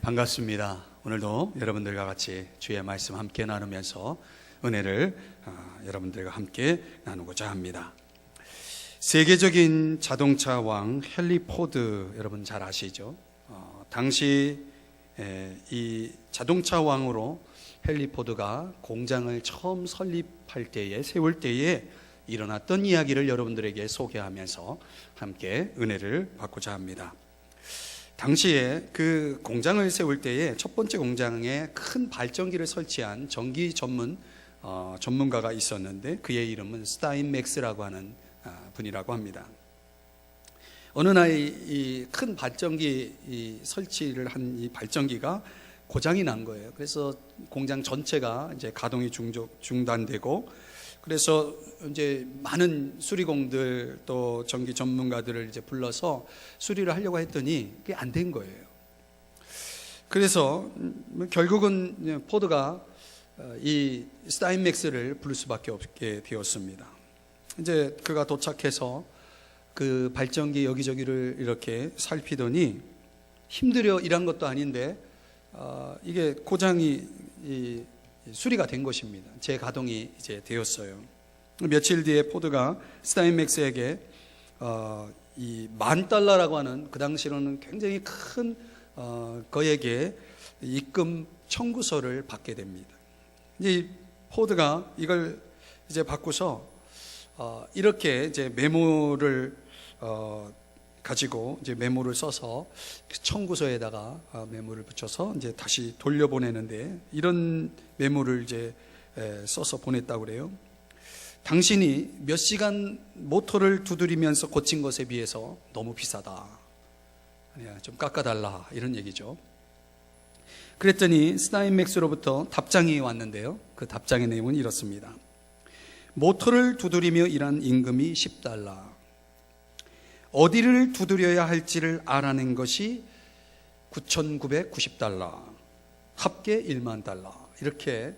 반갑습니다. 오늘도 여러분들과 같이 주의 말씀 함께 나누면서 은혜를 여러분들과 함께 나누고자 합니다. 세계적인 자동차 왕 헨리 포드 여러분 잘 아시죠? 당시 이 자동차 왕으로 헨리 포드가 공장을 처음 세울 때에 일어났던 이야기를 여러분들에게 소개하면서 함께 은혜를 받고자 합니다. 당시에 그 공장을 세울 때에 첫 번째 공장에 큰 발전기를 설치한 전기 전문가가 있었는데 그의 이름은 스타인맥스라고 하는 분이라고 합니다. 어느 날 이 큰 발전기 설치를 한 이 발전기가 고장이 난 거예요. 그래서 공장 전체가 이제 가동이 중단되고, 그래서 이제 많은 수리공들 또 전기 전문가들을 이제 불러서 수리를 하려고 했더니 그게 안 된 거예요. 그래서 결국은 포드가 이 스타인맥스를 부를 수밖에 없게 되었습니다. 이제 그가 도착해서 그 발전기 여기저기를 이렇게 살피더니 힘들여 일한 것도 아닌데 이게 고장이 수리가 된 것입니다. 재가동이 이제 되었어요. 며칠 뒤에 포드가 스타인맥스에게 이 $10,000라고 하는 그 당시로는 굉장히 큰 거액의 입금 청구서를 받게 됩니다. 이제 포드가 이걸 이제 받고서 이렇게 이제 메모를 가지고 이제 메모를 써서 청구서에다가 메모를 붙여서 이제 다시 돌려보내는데, 이런 메모를 이제 써서 보냈다고 그래요. 당신이 몇 시간 모터를 두드리면서 고친 것에 비해서 너무 비싸다, 좀 깎아달라, 이런 얘기죠. 그랬더니 스타인맥스로부터 답장이 왔는데요, 그 답장의 내용은 이렇습니다. 모터를 두드리며 일한 임금이 $10, 어디를 두드려야 할지를 알아낸 것이 $9,990, 합계 $10,000, 이렇게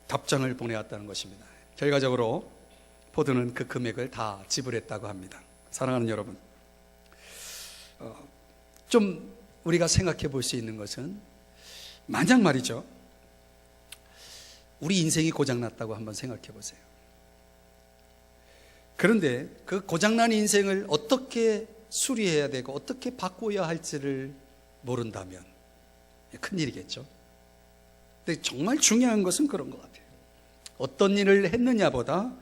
답장을 보내왔다는 것입니다. 결과적으로 포드는 그 금액을 다 지불했다고 합니다. 사랑하는 여러분, 좀 우리가 생각해 볼 수 있는 것은, 만약 말이죠, 우리 인생이 고장났다고 한번 생각해 보세요. 그런데 그 고장난 인생을 어떻게 수리해야 되고 어떻게 바꿔야 할지를 모른다면 큰일이겠죠. 근데 정말 중요한 것은 그런 것 같아요. 어떤 일을 했느냐보다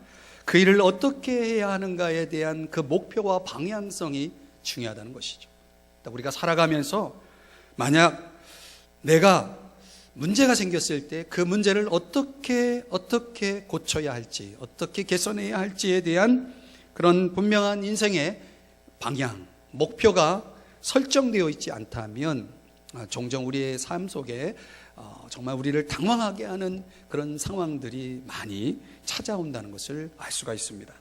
그 일을 어떻게 해야 하는가에 대한 그 목표와 방향성이 중요하다는 것이죠. 우리가 살아가면서 만약 내가 문제가 생겼을 때 그 문제를 어떻게 고쳐야 할지, 어떻게 개선해야 할지에 대한 그런 분명한 인생의 방향, 목표가 설정되어 있지 않다면 종종 우리의 삶 속에 정말 우리를 당황하게 하는 그런 상황들이 많이 찾아온다는 것을 알 수가 있습니다.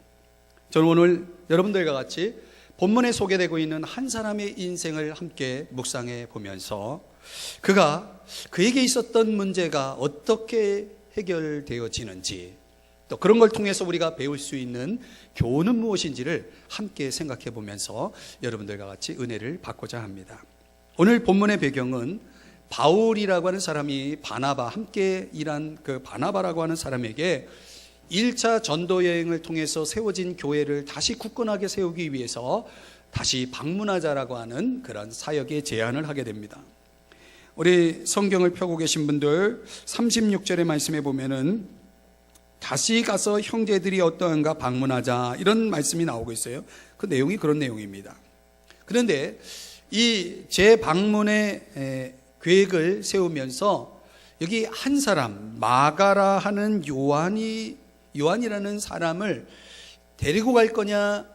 저는 오늘 여러분들과 같이 본문에 소개되고 있는 한 사람의 인생을 함께 묵상해 보면서 그에게 있었던 문제가 어떻게 해결되어지는지, 또 그런 걸 통해서 우리가 배울 수 있는 교훈은 무엇인지를 함께 생각해 보면서 여러분들과 같이 은혜를 받고자 합니다. 오늘 본문의 배경은 바울이라고 하는 사람이 함께 일한 그 바나바라고 하는 사람에게 1차 전도 여행을 통해서 세워진 교회를 다시 굳건하게 세우기 위해서 다시 방문하자라고 하는 그런 사역의 제안을 하게 됩니다. 우리 성경을 펴고 계신 분들 36절의 말씀에 보면은 다시 가서 형제들이 어떠한가 방문하자, 이런 말씀이 나오고 있어요. 그 내용이 그런 내용입니다. 그런데 이 재방문의 계획을 세우면서 여기 한 사람, 마가라 하는 요한이라는 사람을 데리고 갈 거냐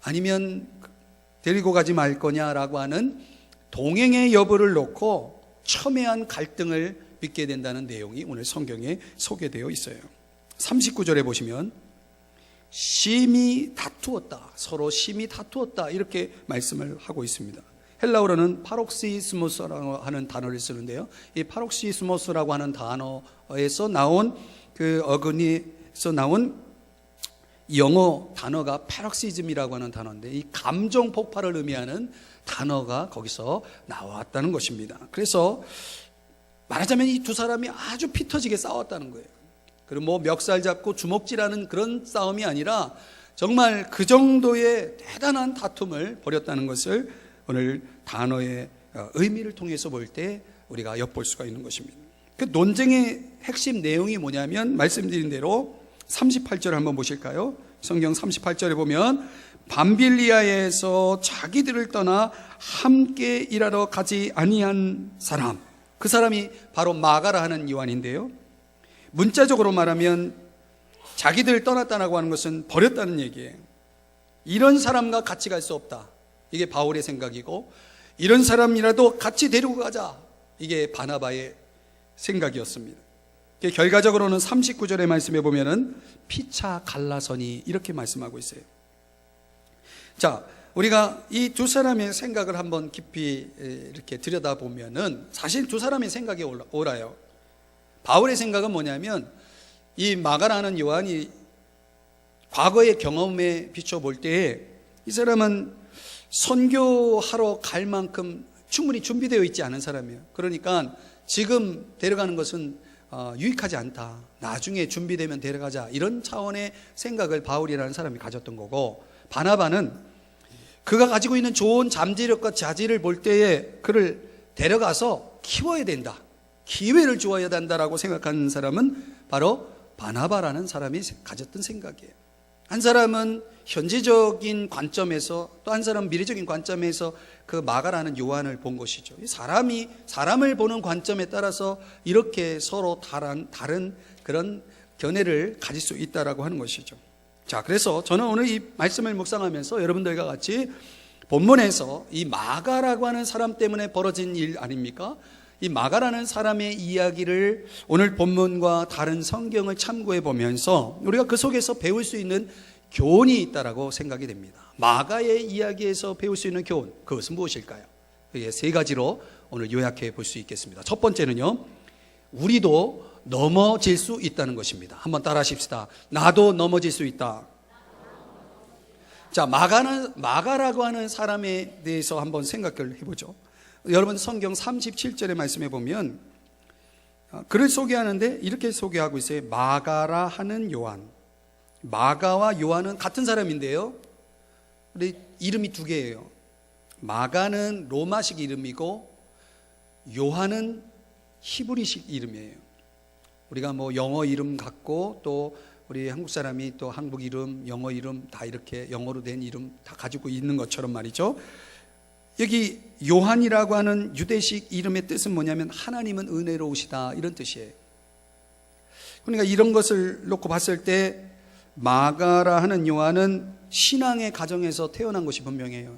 아니면 데리고 가지 말 거냐라고 하는 동행의 여부를 놓고 첨예한 갈등을 빚게 된다는 내용이 오늘 성경에 소개되어 있어요. 39절에 보시면 서로 심히 다투었다, 이렇게 말씀을 하고 있습니다. 헬라어로는 파록시스모스라고 하는 단어를 쓰는데요, 이 파록시스모스라고 하는 단어에서 나온 그 어근이서 나온 영어 단어가 패럭시즘이라고 하는 단어인데 이 감정 폭발을 의미하는 단어가 거기서 나왔다는 것입니다. 그래서 말하자면 이 두 사람이 아주 피 터지게 싸웠다는 거예요. 그리고 뭐 멱살 잡고 주먹질하는 그런 싸움이 아니라 정말 그 정도의 대단한 다툼을 벌였다는 것을 오늘 단어의 의미를 통해서 볼 때 우리가 엿볼 수가 있는 것입니다. 그 논쟁의 핵심 내용이 뭐냐면 말씀드린 대로 38절 한번 보실까요? 성경 38절에 보면 밤빌리아에서 자기들을 떠나 함께 일하러 가지 아니한 사람, 그 사람이 바로 마가라 하는 요한인데요, 문자적으로 말하면 자기들 떠났다라고 하는 것은 버렸다는 얘기예요. 이런 사람과 같이 갈 수 없다, 이게 바울의 생각이고, 이런 사람이라도 같이 데리고 가자, 이게 바나바의 생각이었습니다. 결과적으로는 39절의 말씀에 보면은 피차 갈라서니 이렇게 말씀하고 있어요. 자, 우리가 이 두 사람의 생각을 한번 깊이 이렇게 들여다보면은 사실 두 사람의 생각이 옳아요. 바울의 생각은 뭐냐면 이 마가라는 요한이 과거의 경험에 비춰볼 때 이 사람은 선교하러 갈 만큼 충분히 준비되어 있지 않은 사람이에요. 그러니까 지금 데려가는 것은 유익하지 않다, 나중에 준비되면 데려가자, 이런 차원의 생각을 바울이라는 사람이 가졌던 거고, 바나바는 그가 가지고 있는 좋은 잠재력과 자질을 볼 때에 그를 데려가서 키워야 된다, 기회를 주어야 된다라고 생각하는 사람은 바로 바나바라는 사람이 가졌던 생각이에요. 한 사람은 현재적인 관점에서, 또 한 사람은 미래적인 관점에서 그 마가라는 요한을 본 것이죠. 사람이 사람을 보는 관점에 따라서 이렇게 서로 다른 그런 견해를 가질 수 있다라고 하는 것이죠. 자, 그래서 저는 오늘 이 말씀을 묵상하면서 여러분들과 같이 본문에서 이 마가라고 하는 사람 때문에 벌어진 일 아닙니까? 이 마가라는 사람의 이야기를 오늘 본문과 다른 성경을 참고해 보면서 우리가 그 속에서 배울 수 있는 교훈이 있다라고 생각이 됩니다. 마가의 이야기에서 배울 수 있는 교훈, 그것은 무엇일까요? 그게 세 가지로 오늘 요약해 볼 수 있겠습니다. 첫 번째는요, 우리도 넘어질 수 있다는 것입니다. 한번 따라 하십시다. 나도 넘어질 수 있다. 자, 마가라고 하는 사람에 대해서 한번 생각을 해보죠. 여러분 성경 37절의 말씀에 보면 그를 소개하는데 이렇게 소개하고 있어요. 마가라 하는 요한. 마가와 요한은 같은 사람인데요, 근데 이름이 두 개예요. 마가는 로마식 이름이고 요한은 히브리식 이름이에요. 우리가 뭐 영어 이름 같고 또 우리 한국 사람이 또 한국 이름, 영어 이름 다 이렇게 영어로 된 이름 다 가지고 있는 것처럼 말이죠. 여기 요한이라고 하는 유대식 이름의 뜻은 뭐냐면 하나님은 은혜로우시다, 이런 뜻이에요. 그러니까 이런 것을 놓고 봤을 때 마가라 하는 요한은 신앙의 가정에서 태어난 것이 분명해요.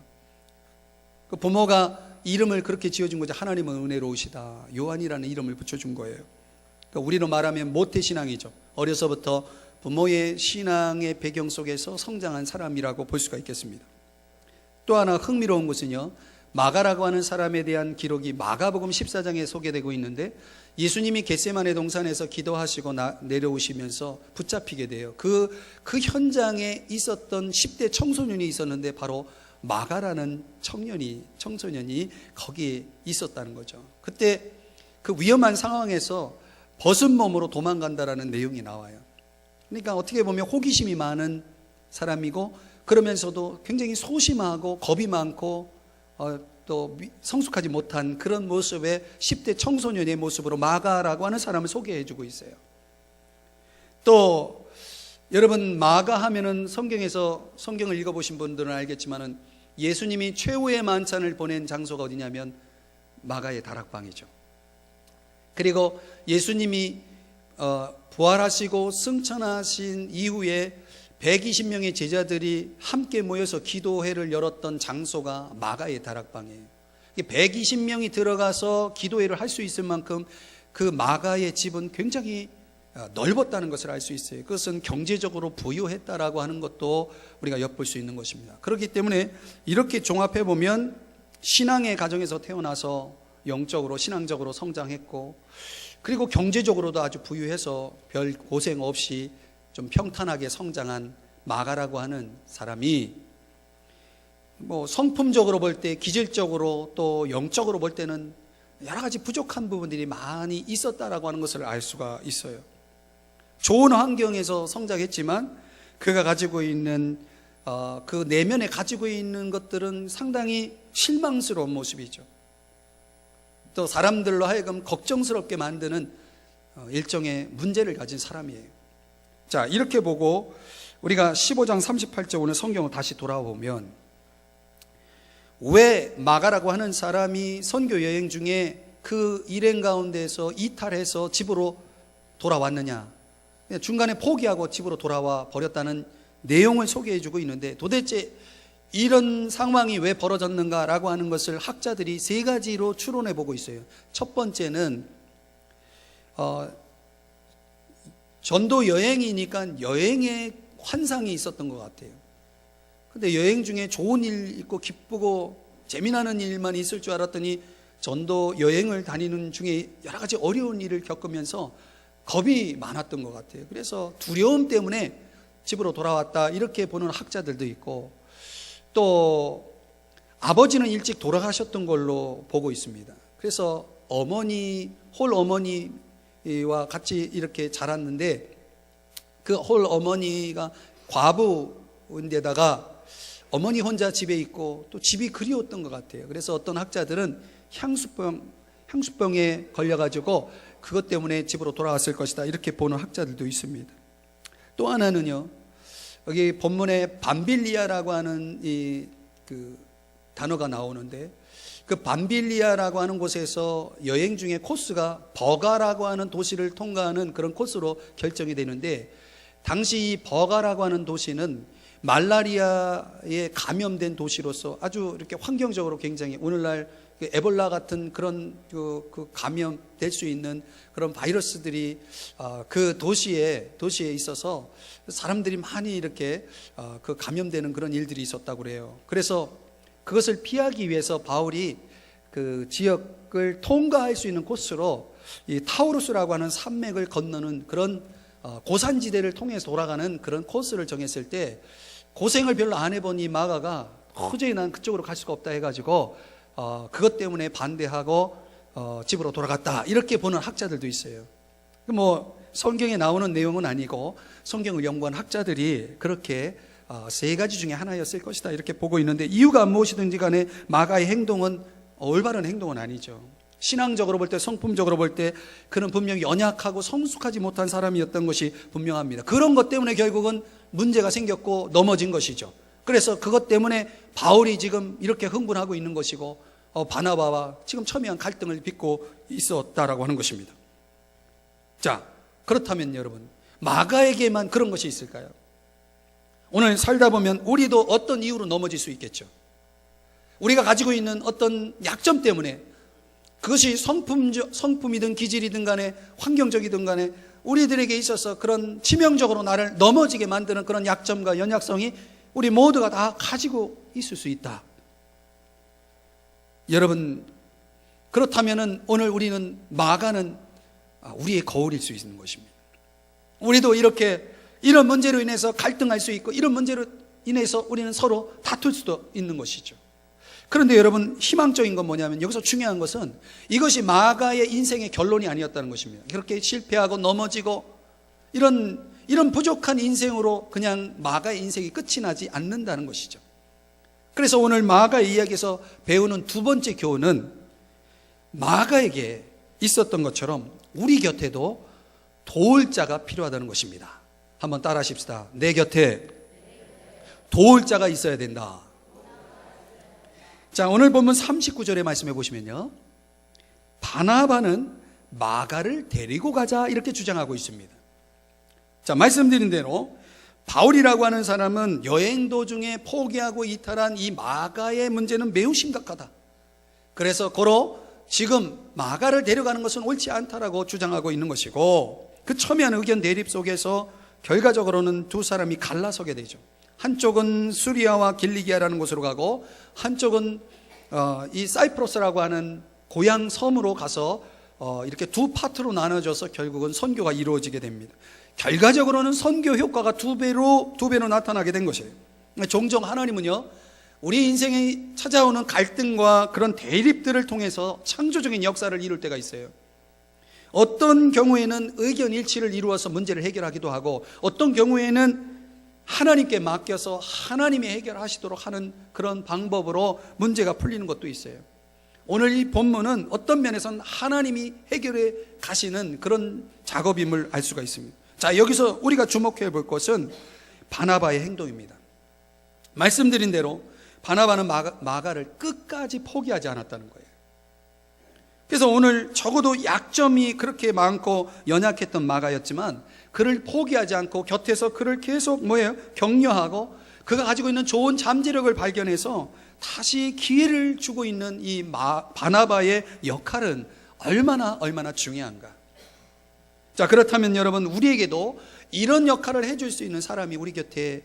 그 부모가 이름을 그렇게 지어준 거죠. 하나님은 은혜로우시다, 요한이라는 이름을 붙여준 거예요. 그러니까 우리로 말하면 모태신앙이죠. 어려서부터 부모의 신앙의 배경 속에서 성장한 사람이라고 볼 수가 있겠습니다. 또 하나 흥미로운 것은요, 마가라고 하는 사람에 대한 기록이 마가복음 14장에 소개되고 있는데 예수님이 겟세마네 동산에서 기도하시고 내려오시면서 붙잡히게 돼요. 그 현장에 있었던 10대 청소년이 있었는데 바로 마가라는 청소년이 거기에 있었다는 거죠. 그때 그 위험한 상황에서 벗은 몸으로 도망간다라는 내용이 나와요. 그러니까 어떻게 보면 호기심이 많은 사람이고 그러면서도 굉장히 소심하고 겁이 많고 또 성숙하지 못한 그런 모습의 10대 청소년의 모습으로 마가라고 하는 사람을 소개해 주고 있어요. 또 여러분 마가 하면은 성경을 읽어보신 분들은 알겠지만은 예수님이 최후의 만찬을 보낸 장소가 어디냐면 마가의 다락방이죠. 그리고 예수님이 부활하시고 승천하신 이후에 120명의 제자들이 함께 모여서 기도회를 열었던 장소가 마가의 다락방이에요. 120명이 들어가서 기도회를 할 수 있을 만큼 그 마가의 집은 굉장히 넓었다는 것을 알 수 있어요. 그것은 경제적으로 부유했다라고 하는 것도 우리가 엿볼 수 있는 것입니다. 그렇기 때문에 이렇게 종합해 보면 신앙의 가정에서 태어나서 영적으로 신앙적으로 성장했고, 그리고 경제적으로도 아주 부유해서 별 고생 없이 좀 평탄하게 성장한 마가라고 하는 사람이 뭐 성품적으로 볼 때, 기질적으로 또 영적으로 볼 때는 여러 가지 부족한 부분들이 많이 있었다라고 하는 것을 알 수가 있어요. 좋은 환경에서 성장했지만 그가 가지고 있는 그 내면에 가지고 있는 것들은 상당히 실망스러운 모습이죠. 또 사람들로 하여금 걱정스럽게 만드는 일종의 문제를 가진 사람이에요. 자, 이렇게 보고 우리가 15장 38절 오늘 성경을 다시 돌아보면 왜 마가라고 하는 사람이 선교 여행 중에 그 일행 가운데서 이탈해서 집으로 돌아왔느냐, 중간에 포기하고 집으로 돌아와 버렸다는 내용을 소개해 주고 있는데, 도대체 이런 상황이 왜 벌어졌는가라고 하는 것을 학자들이 세 가지로 추론해 보고 있어요. 첫 번째는 전도 여행이니까 여행의 환상이 있었던 것 같아요. 근데 여행 중에 좋은 일 있고 기쁘고 재미나는 일만 있을 줄 알았더니 전도 여행을 다니는 중에 여러 가지 어려운 일을 겪으면서 겁이 많았던 것 같아요. 그래서 두려움 때문에 집으로 돌아왔다, 이렇게 보는 학자들도 있고, 또 아버지는 일찍 돌아가셨던 걸로 보고 있습니다. 그래서 홀 어머니와 같이 이렇게 자랐는데, 그 홀 어머니가 과부인데다가 어머니 혼자 집에 있고 또 집이 그리웠던 것 같아요. 그래서 어떤 학자들은 향수병에 걸려가지고 그것 때문에 집으로 돌아왔을 것이다, 이렇게 보는 학자들도 있습니다. 또 하나는요, 여기 본문에 밤빌리아라고 하는 그 단어가 나오는데, 그 밤빌리아라고 하는 곳에서 여행 중에 코스가 버가라고 하는 도시를 통과하는 그런 코스로 결정이 되는데, 당시 이 버가라고 하는 도시는 말라리아에 감염된 도시로서 아주 이렇게 환경적으로 굉장히, 오늘날 에볼라 같은 그런 그 감염될 수 있는 그런 바이러스들이 그 도시에 있어서 사람들이 많이 이렇게 그 감염되는 그런 일들이 있었다고 그래요. 그래서 그것을 피하기 위해서 바울이 그 지역을 통과할 수 있는 코스로 이 타우루스라고 하는 산맥을 건너는 그런 고산지대를 통해서 돌아가는 그런 코스를 정했을 때, 고생을 별로 안 해본 이 마가가 도저히 난 그쪽으로 갈 수가 없다 해가지고 그것 때문에 반대하고 집으로 돌아갔다, 이렇게 보는 학자들도 있어요. 뭐 성경에 나오는 내용은 아니고 성경을 연구한 학자들이 그렇게 세 가지 중에 하나였을 것이다, 이렇게 보고 있는데, 이유가 무엇이든지 간에 마가의 행동은 올바른 행동은 아니죠. 신앙적으로 볼 때, 성품적으로 볼 때 그는 분명히 연약하고 성숙하지 못한 사람이었던 것이 분명합니다. 그런 것 때문에 결국은 문제가 생겼고 넘어진 것이죠. 그래서 그것 때문에 바울이 지금 이렇게 흥분하고 있는 것이고 바나바와 지금 첨예한 갈등을 빚고 있었다라고 하는 것입니다. 자, 그렇다면 여러분, 마가에게만 그런 것이 있을까요? 오늘 살다 보면 우리도 어떤 이유로 넘어질 수 있겠죠. 우리가 가지고 있는 어떤 약점 때문에, 그것이 성품이든 기질이든 간에 환경적이든 간에 우리들에게 있어서 그런 치명적으로 나를 넘어지게 만드는 그런 약점과 연약성이 우리 모두가 다 가지고 있을 수 있다. 여러분, 그렇다면 오늘 우리는 마가는 우리의 거울일 수 있는 것입니다. 우리도 이렇게 이런 문제로 인해서 갈등할 수 있고, 이런 문제로 인해서 우리는 서로 다툴 수도 있는 것이죠. 그런데 여러분, 희망적인 건 뭐냐면, 여기서 중요한 것은 이것이 마가의 인생의 결론이 아니었다는 것입니다. 그렇게 실패하고 넘어지고 이런 부족한 인생으로 그냥 마가의 인생이 끝이 나지 않는다는 것이죠. 그래서 오늘 마가의 이야기에서 배우는 두 번째 교훈은, 마가에게 있었던 것처럼 우리 곁에도 도울 자가 필요하다는 것입니다. 한번 따라 하십시다. 내 곁에 도울 자가 있어야 된다. 자, 오늘 본문 39절의 말씀해 보시면요, 바나바는 마가를 데리고 가자, 이렇게 주장하고 있습니다. 자, 말씀드린 대로 바울이라고 하는 사람은 여행 도중에 포기하고 이탈한 이 마가의 문제는 매우 심각하다. 그래서 고로 지금 마가를 데려가는 것은 옳지 않다라고 주장하고 있는 것이고, 그 첨예한 의견 대립 속에서 결과적으로는 두 사람이 갈라서게 되죠. 한쪽은 수리아와 길리기아라는 곳으로 가고, 한쪽은 이 사이프러스라고 하는 고향 섬으로 가서 이렇게 두 파트로 나눠져서 결국은 선교가 이루어지게 됩니다. 결과적으로는 선교 효과가 두 배로 나타나게 된 것이에요. 종종 하나님은요, 우리 인생에 찾아오는 갈등과 그런 대립들을 통해서 창조적인 역사를 이룰 때가 있어요. 어떤 경우에는 의견 일치를 이루어서 문제를 해결하기도 하고, 어떤 경우에는 하나님께 맡겨서 하나님이 해결하시도록 하는 그런 방법으로 문제가 풀리는 것도 있어요. 오늘 이 본문은 어떤 면에서는 하나님이 해결해 가시는 그런 작업임을 알 수가 있습니다. 자, 여기서 우리가 주목해 볼 것은 바나바의 행동입니다. 말씀드린 대로 바나바는 마가를 끝까지 포기하지 않았다는 거예요. 그래서 오늘 적어도 약점이 그렇게 많고 연약했던 마가였지만 그를 포기하지 않고 곁에서 그를 계속 격려하고 그가 가지고 있는 좋은 잠재력을 발견해서 다시 기회를 주고 있는 이 바나바의 역할은 얼마나 중요한가. 자, 그렇다면 여러분, 우리에게도 이런 역할을 해줄 수 있는 사람이 우리 곁에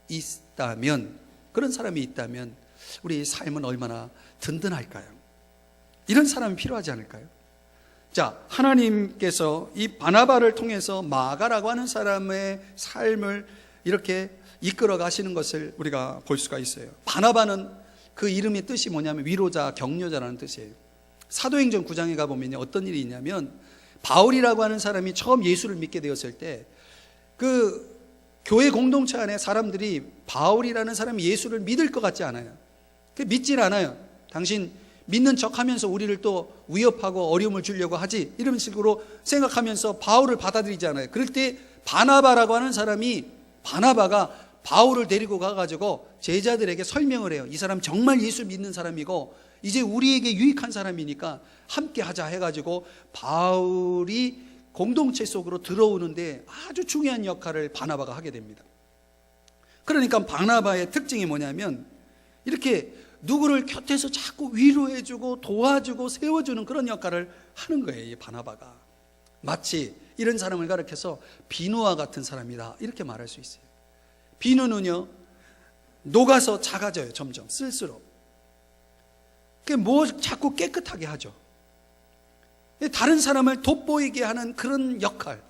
있다면, 그런 사람이 있다면 우리 삶은 얼마나 든든할까요? 이런 사람이 필요하지 않을까요? 자, 하나님께서 이 바나바를 통해서 마가라고 하는 사람의 삶을 이렇게 이끌어 가시는 것을 우리가 볼 수가 있어요. 바나바는 그 이름의 뜻이 뭐냐면 위로자, 격려자라는 뜻이에요. 사도행전 9장에 가보면 어떤 일이 있냐면, 바울이라고 하는 사람이 처음 예수를 믿게 되었을 때 그 교회 공동체 안에 사람들이 바울이라는 사람이 예수를 믿을 것 같지 않아요. 믿질 않아요. 당신 믿는 척하면서 우리를 또 위협하고 어려움을 주려고 하지, 이런 식으로 생각하면서 바울을 받아들이지 않아요. 그럴 때 바나바라고 하는 사람이, 바나바가 바울을 데리고 가가지고 제자들에게 설명을 해요. 이 사람 정말 예수 믿는 사람이고 이제 우리에게 유익한 사람이니까 함께 하자 해가지고 바울이 공동체 속으로 들어오는데 아주 중요한 역할을 바나바가 하게 됩니다. 그러니까 바나바의 특징이 뭐냐면 이렇게 누구를 곁에서 자꾸 위로해주고 도와주고 세워주는 그런 역할을 하는 거예요. 이 바나바가 마치 이런 사람을 가리켜서 비누와 같은 사람이다, 이렇게 말할 수 있어요. 비누는요, 녹아서 작아져요. 점점 쓸수록. 뭐 자꾸 깨끗하게 하죠. 다른 사람을 돋보이게 하는 그런 역할.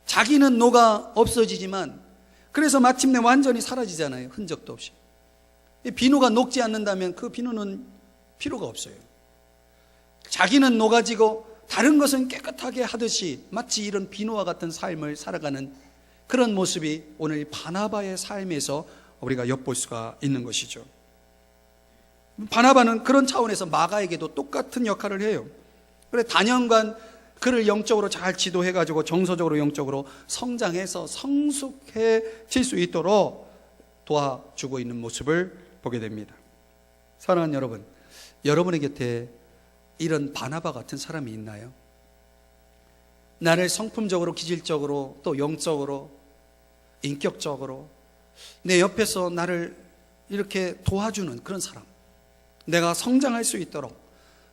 자기는 녹아 없어지지만 그래서 마침내 완전히 사라지잖아요. 흔적도 없이. 비누가 녹지 않는다면 그 비누는 필요가 없어요. 자기는 녹아지고 다른 것은 깨끗하게 하듯이 마치 이런 비누와 같은 삶을 살아가는 그런 모습이 오늘 바나바의 삶에서 우리가 엿볼 수가 있는 것이죠. 바나바는 그런 차원에서 마가에게도 똑같은 역할을 해요. 그래, 단연간 그를 영적으로 잘 지도해가지고 정서적으로 영적으로 성장해서 성숙해질 수 있도록 도와주고 있는 모습을 보게 됩니다. 사랑하는 여러분, 여러분의 곁에 이런 바나바 같은 사람이 있나요? 나를 성품적으로, 기질적으로, 또 영적으로, 인격적으로 내 옆에서 나를 이렇게 도와주는 그런 사람, 내가 성장할 수 있도록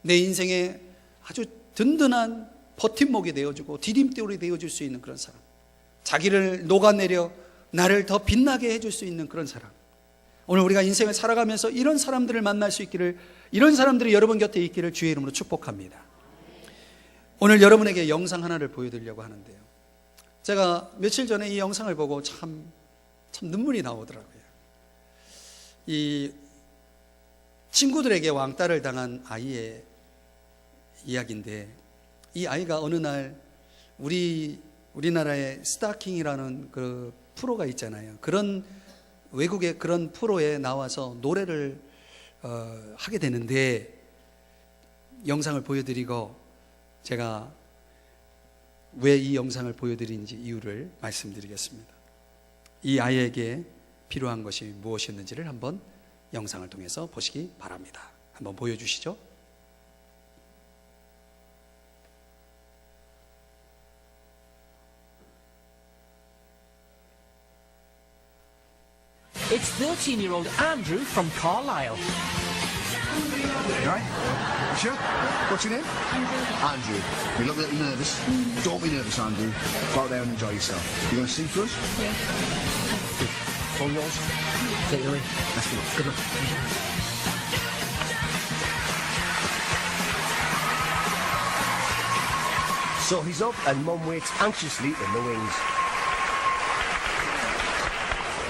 내 인생에 아주 든든한 버팀목이 되어주고 디딤돌이 되어줄 수 있는 그런 사람, 자기를 녹아내려 나를 더 빛나게 해줄 수 있는 그런 사람. 오늘 우리가 인생을 살아가면서 이런 사람들을 만날 수 있기를, 이런 사람들이 여러분 곁에 있기를 주의 이름으로 축복합니다. 오늘 여러분에게 영상 하나를 보여드리려고 하는데요, 제가 며칠 전에 이 영상을 보고 참 눈물이 나오더라고요. 이 친구들에게 왕따를 당한 아이의 이야기인데, 이 아이가 어느 날 우리나라의 스타킹이라는 그 프로가 있잖아요. 그런 외국의 그런 프로에 나와서 노래를 하게 되는데, 영상을 보여드리고 제가 왜 이 영상을 보여드리는지 이유를 말씀드리겠습니다. 이 아이에게 필요한 것이 무엇이었는지를 한번 영상을 통해서 보시기 바랍니다. 한번 보여주시죠. It's 13-year-old Andrew from Carlisle. Right? Sure? What's your name? Andrew. You look a little nervous. Don't be nervous, Andrew. Go out there and enjoy yourself. You going to sing for us? Yeah. All yours? Take it away. Let's go. Good luck. So he's up and Mum waits anxiously in the wings.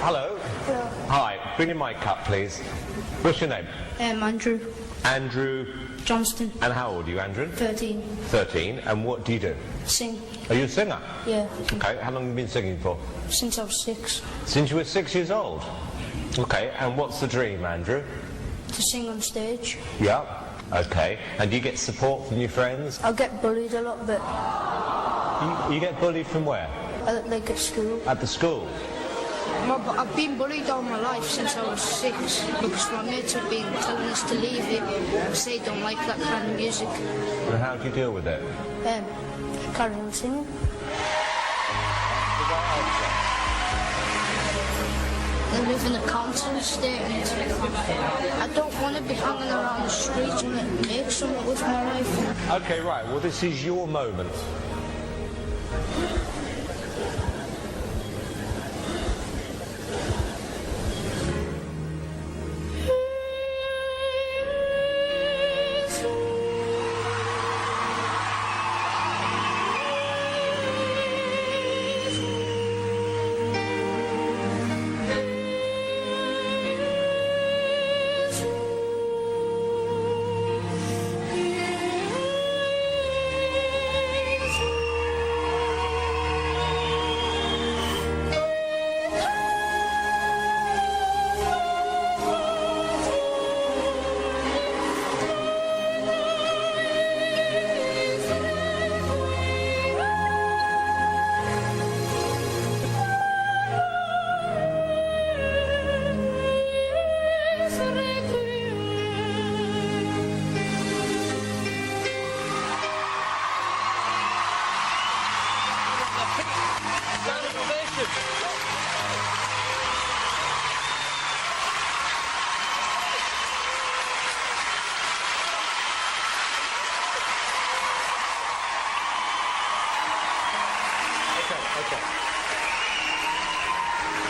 Hello. Hello. Hi. Bring your mic up, please. What's your name? Andrew Andrew. Johnston, And how old are you, Andrew? 13. 13. And what do you do? Sing. Are you a singer? Yeah. Okay. How long have you been singing for? Since I was 6. Since you were 6 years old. Okay. And what's the dream, Andrew? To sing on stage. Yeah. Okay. And do you get support from your friends? I get bullied a lot, but You get bullied from where? like at school. At the school. But I've been bullied all my life since I was 6 because my mates have been telling us to leave it because they don't like that kind of music. And how do you deal with it? Carry on singing. I live in a council estate and I don't want to be hanging around the streets and make something with my life. Okay, right. Well, this is your moment.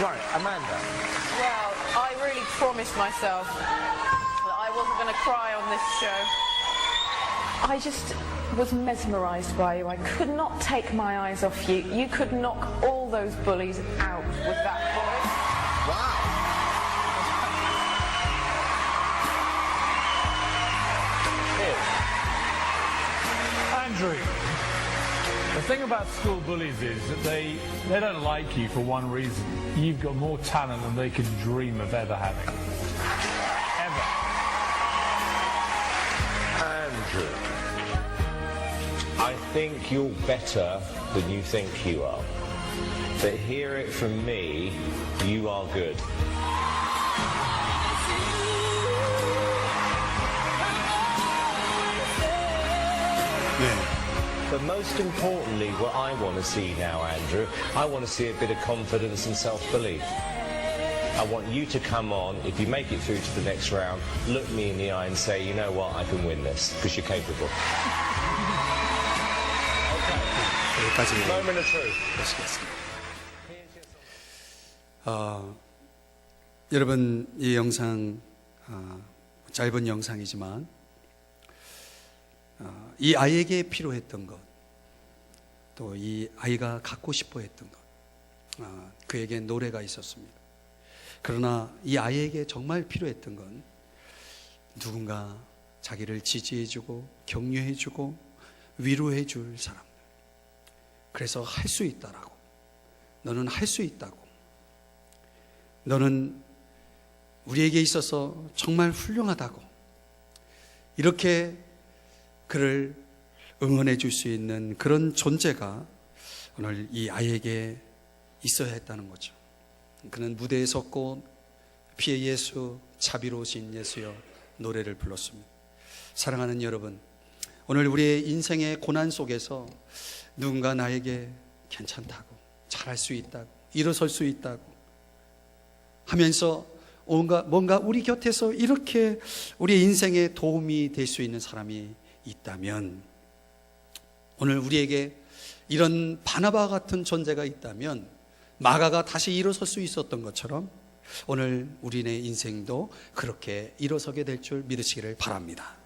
Right, Amanda. Well, I really promised myself that I wasn't going to cry on this show. I just was mesmerised by you. I could not take my eyes off you. You could knock all those bullies out with that voice. Andrew, the thing about school bullies is that they don't like you for one reason. You've got more talent than they could dream of ever having. Ever. Andrew. I think you're better than you think you are. But hear it from me, you are good. But most importantly, what I want to see now, Andrew, I want to see a bit of confidence and self-belief. I want you to come on, if you make it through to the next round, look me in the eye and say, you know what, I can win this, because you're capable. 여기까지 Moment of truth. 보시겠습니다. 여러분, 이 영상 짧은 영상이지만 이 아이에게 필요했던 것, 또 이 아이가 갖고 싶어 했던 것, 그에게 노래가 있었습니다. 그러나 이 아이에게 정말 필요했던 건 누군가 자기를 지지해주고 격려해주고 위로해줄 사람들. 그래서 할 수 있다라고, 너는 할 수 있다고, 너는 우리에게 있어서 정말 훌륭하다고, 이렇게 그를 응원해 줄 수 있는 그런 존재가 오늘 이 아이에게 있어야 했다는 거죠. 그는 무대에 섰고 피의 예수, 자비로우신 예수여 노래를 불렀습니다. 사랑하는 여러분, 오늘 우리의 인생의 고난 속에서 누군가 나에게 괜찮다고, 잘할 수 있다고, 일어설 수 있다고 하면서 뭔가 우리 곁에서 이렇게 우리의 인생에 도움이 될 수 있는 사람이 있다면, 오늘 우리에게 이런 바나바 같은 존재가 있다면 마가가 다시 일어설 수 있었던 것처럼 오늘 우리의 인생도 그렇게 일어서게 될 줄 믿으시기를 바랍니다.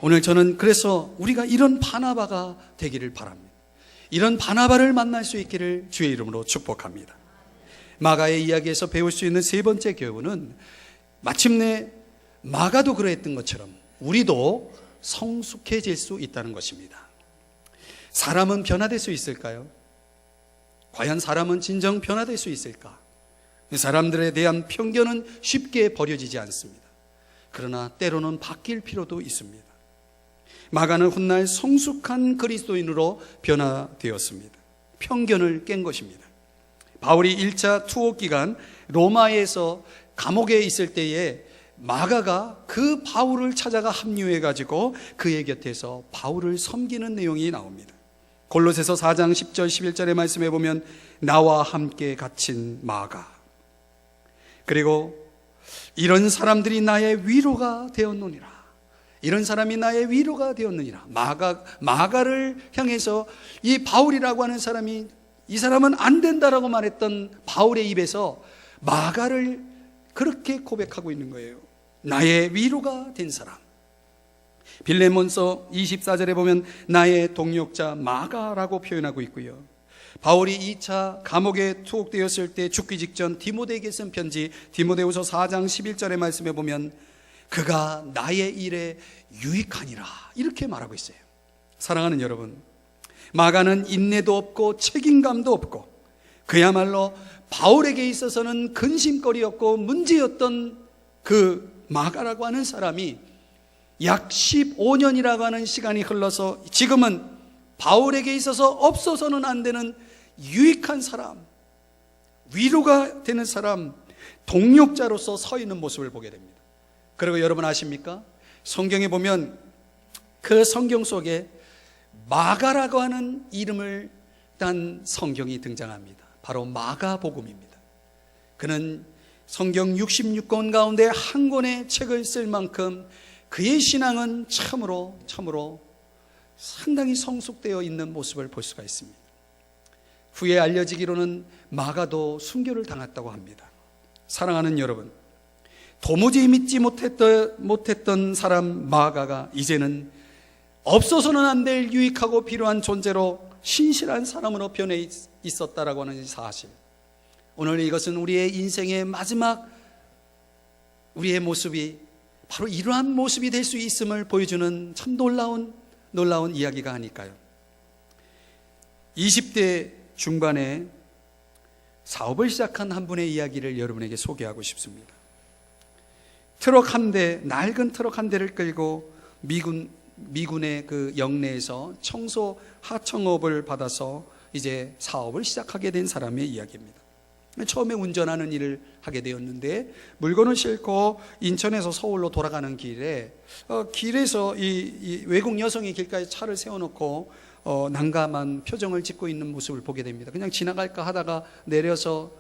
오늘 저는 그래서 우리가 이런 바나바가 되기를 바랍니다. 이런 바나바를 만날 수 있기를 주의 이름으로 축복합니다. 마가의 이야기에서 배울 수 있는 세 번째 교훈은 마침내 마가도 그러했던 것처럼 우리도 성숙해질 수 있다는 것입니다. 사람은 변화될 수 있을까요? 과연 사람은 진정 변화될 수 있을까? 사람들에 대한 편견은 쉽게 버려지지 않습니다. 그러나 때로는 바뀔 필요도 있습니다. 마가는 훗날 성숙한 그리스도인으로 변화되었습니다. 편견을 깬 것입니다. 바울이 1차 투옥 기간 로마에서 감옥에 있을 때에 마가가 그 바울을 찾아가 합류해가지고 그의 곁에서 바울을 섬기는 내용이 나옵니다. 골로새서 4장 10절 11절의 말씀에 보면 나와 함께 갇힌 마가, 그리고 이런 사람들이 나의 위로가 되었느니라. 이런 사람이 나의 위로가 되었느니라. 마가를 향해서 이 바울이라고 하는 사람이 이 사람은 안 된다라고 말했던 바울의 입에서 마가를 그렇게 고백하고 있는 거예요. 나의 위로가 된 사람. 빌레몬서 24절에 보면 나의 동역자 마가라고 표현하고 있고요. 바울이 2차 감옥에 투옥되었을 때 죽기 직전 디모데에게 쓴 편지 디모데후서 4장 11절의 말씀에 보면 그가 나의 일에 유익하니라 이렇게 말하고 있어요. 사랑하는 여러분, 마가는 인내도 없고 책임감도 없고 그야말로 바울에게 있어서는 근심거리였고 문제였던 그 마가라고 하는 사람이 약 15년이라고 하는 시간이 흘러서 지금은 바울에게 있어서 없어서는 안 되는 유익한 사람, 위로가 되는 사람, 동력자로서 서 있는 모습을 보게 됩니다. 그리고 여러분 아십니까? 성경에 보면 그 성경 속에 마가라고 하는 이름을 딴 성경이 등장합니다. 바로 마가복음입니다. 그는 성경 66권 가운데 한 권의 책을 쓸 만큼 그의 신앙은 참으로 상당히 성숙되어 있는 모습을 볼 수가 있습니다. 후에 알려지기로는 마가도 순교를 당했다고 합니다. 사랑하는 여러분, 도무지 믿지 못했던 사람 마가가 이제는 없어서는 안 될 유익하고 필요한 존재로 신실한 사람으로 변해 있었다라고 하는 사실, 오늘 이것은 우리의 인생의 마지막 우리의 모습이 바로 이러한 모습이 될 수 있음을 보여주는 참 놀라운 이야기가 아닐까요? 20대 중반에 사업을 시작한 한 분의 이야기를 여러분에게 소개하고 싶습니다. 낡은 트럭 한 대를 끌고 미군의 그 영내에서 청소 하청업을 받아서 이제 사업을 시작하게 된 사람의 이야기입니다. 처음에 운전하는 일을 하게 되었는데 물건을 싣고 인천에서 서울로 돌아가는 길에서 이 외국 여성이 길가에 차를 세워놓고 난감한 표정을 짓고 있는 모습을 보게 됩니다. 그냥 지나갈까 하다가 내려서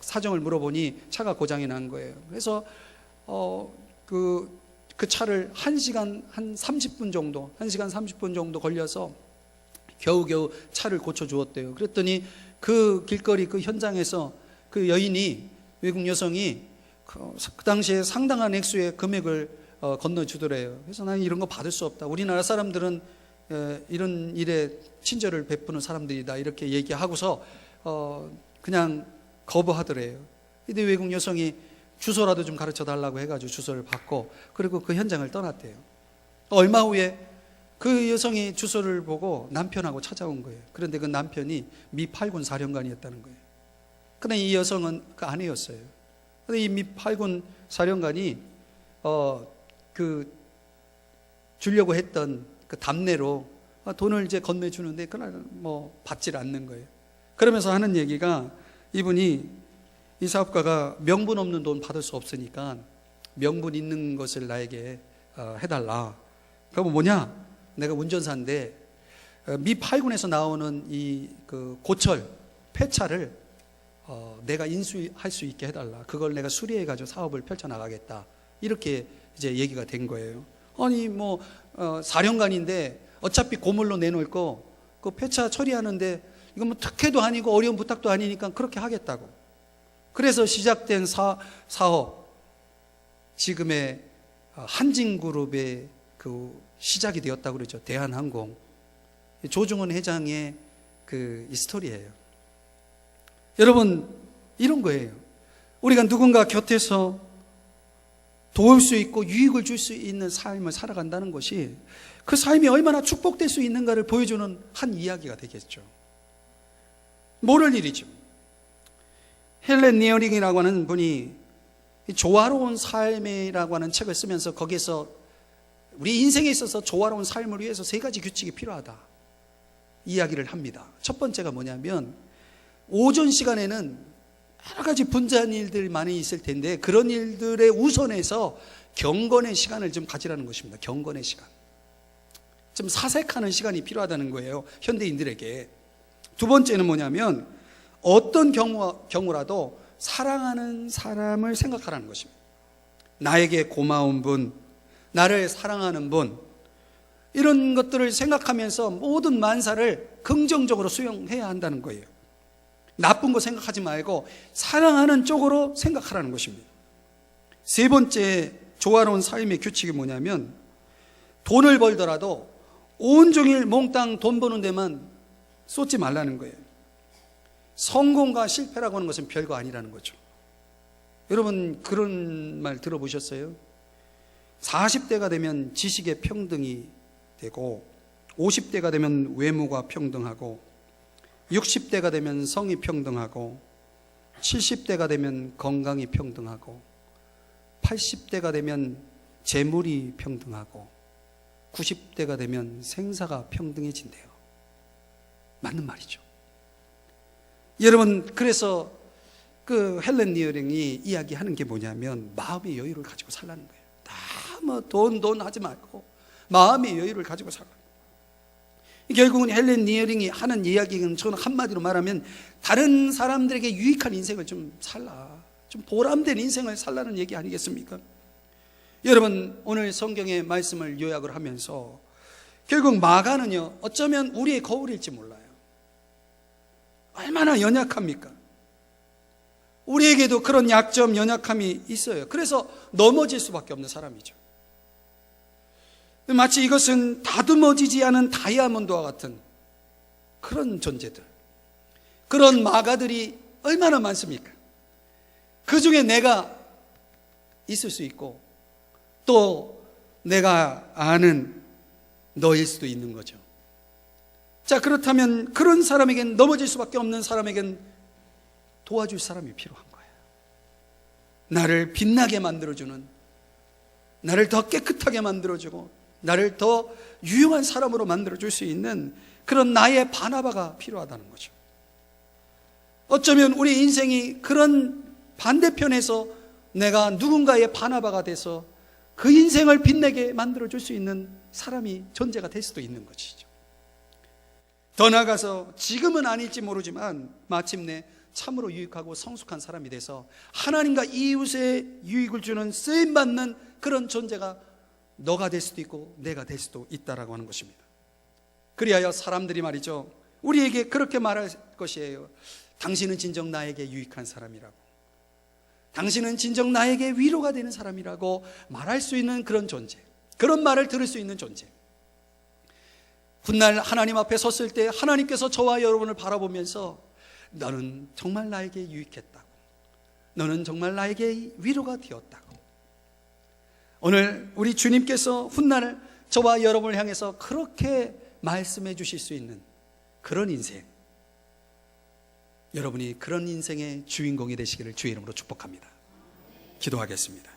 사정을 물어보니 차가 고장이 난 거예요. 그래서 그 차를 1시간 30분 정도 걸려서 겨우겨우 차를 고쳐주었대요. 그랬더니 그 길거리 그 현장에서 그 여인이, 외국 여성이 그 당시에 상당한 액수의 금액을 건너주더래요. 그래서 나는 이런 거 받을 수 없다. 우리나라 사람들은 이런 일에 친절을 베푸는 사람들이다. 이렇게 얘기하고서 그냥 거부하더래요. 근데 외국 여성이 주소라도 좀 가르쳐 달라고 해가지고 주소를 받고 그리고 그 현장을 떠났대요. 얼마 후에 그 여성이 주소를 보고 남편하고 찾아온 거예요. 그런데 그 남편이 미 8군 사령관이었다는 거예요. 그런데 이 여성은 그 아내였어요. 그런데 이 미 8군 사령관이 주려고 했던 그 답례로 돈을 이제 건네주는데 그날 뭐 받질 않는 거예요. 그러면서 하는 얘기가, 이분이, 이 사업가가 명분 없는 돈 받을 수 없으니까 명분 있는 것을 나에게 해달라. 그럼 뭐냐? 내가 운전사인데 미 8군에서 나오는 이 그 고철 폐차를 내가 인수할 수 있게 해달라. 그걸 내가 수리해가지고 사업을 펼쳐나가겠다. 이렇게 이제 얘기가 된 거예요. 아니 뭐 사령관인데 어차피 고물로 내놓을 거 그 폐차 처리하는데 이건 뭐 특혜도 아니고 어려운 부탁도 아니니까 그렇게 하겠다고. 그래서 시작된 사업, 지금의 한진그룹의 그 시작이 되었다고 그러죠. 대한항공. 조중원 회장의 그 스토리예요. 여러분, 이런 거예요. 우리가 누군가 곁에서 도울 수 있고 유익을 줄 수 있는 삶을 살아간다는 것이 그 삶이 얼마나 축복될 수 있는가를 보여주는 한 이야기가 되겠죠. 모를 일이죠. 헬렌 니어링이라고 하는 분이 조화로운 삶이라고 하는 책을 쓰면서 거기에서 우리 인생에 있어서 조화로운 삶을 위해서 3가지 규칙이 필요하다 이야기를 합니다. 첫 번째가 뭐냐면 오전 시간에는 여러 가지 분주한 일들 많이 있을 텐데 그런 일들에 우선해서 경건의 시간을 좀 가지라는 것입니다. 경건의 시간. 좀 사색하는 시간이 필요하다는 거예요. 현대인들에게. 두 번째는 뭐냐면 어떤 경우라도 사랑하는 사람을 생각하라는 것입니다. 나에게 고마운 분, 나를 사랑하는 분, 이런 것들을 생각하면서 모든 만사를 긍정적으로 수용해야 한다는 거예요. 나쁜 거 생각하지 말고 사랑하는 쪽으로 생각하라는 것입니다. 세 번째 조화로운 삶의 규칙이 뭐냐면 돈을 벌더라도 온종일 몽땅 돈 버는 데만 쏟지 말라는 거예요. 성공과 실패라고 하는 것은 별거 아니라는 거죠. 여러분 그런 말 들어보셨어요? 40대가 되면 지식의 평등이 되고 50대가 되면 외모가 평등하고 60대가 되면 성이 평등하고 70대가 되면 건강이 평등하고 80대가 되면 재물이 평등하고 90대가 되면 생사가 평등해진대요. 맞는 말이죠. 여러분 그래서 그 헬렌 니어링이 이야기하는 게 뭐냐면 마음의 여유를 가지고 살라는 거예요. 다 뭐 돈 하지 말고 마음의 여유를 가지고 살라. 결국은 헬렌 니어링이 하는 이야기는 저는 한마디로 말하면 다른 사람들에게 유익한 인생을 좀 살라, 좀 보람된 인생을 살라는 얘기 아니겠습니까? 여러분 오늘 성경의 말씀을 요약을 하면서 결국 마가는요 어쩌면 우리의 거울일지 몰라요. 얼마나 연약합니까? 우리에게도 그런 약점, 연약함이 있어요. 그래서 넘어질 수밖에 없는 사람이죠. 마치 이것은 다듬어지지 않은 다이아몬드와 같은 그런 존재들, 그런 마가들이 얼마나 많습니까? 그 중에 내가 있을 수 있고 또 내가 아는 너일 수도 있는 거죠. 자, 그렇다면 그런 사람에겐, 넘어질 수밖에 없는 사람에겐 도와줄 사람이 필요한 거예요. 나를 빛나게 만들어주는, 나를 더 깨끗하게 만들어주고 나를 더 유용한 사람으로 만들어줄 수 있는 그런 나의 바나바가 필요하다는 거죠. 어쩌면 우리 인생이 그런 반대편에서 내가 누군가의 바나바가 돼서 그 인생을 빛내게 만들어줄 수 있는 사람이 존재가 될 수도 있는 것이죠. 더 나아가서 지금은 아닐지 모르지만 마침내 참으로 유익하고 성숙한 사람이 돼서 하나님과 이웃의 유익을 주는 쓰임받는 그런 존재가 너가 될 수도 있고 내가 될 수도 있다라고 하는 것입니다. 그리하여 사람들이 말이죠 우리에게 그렇게 말할 것이에요. 당신은 진정 나에게 유익한 사람이라고, 당신은 진정 나에게 위로가 되는 사람이라고 말할 수 있는 그런 존재, 그런 말을 들을 수 있는 존재. 훗날 하나님 앞에 섰을 때 하나님께서 저와 여러분을 바라보면서 너는 정말 나에게 유익했다고, 너는 정말 나에게 위로가 되었다고. 오늘 우리 주님께서 훗날 저와 여러분을 향해서 그렇게 말씀해 주실 수 있는 그런 인생, 여러분이 그런 인생의 주인공이 되시기를 주의 이름으로 축복합니다. 기도하겠습니다.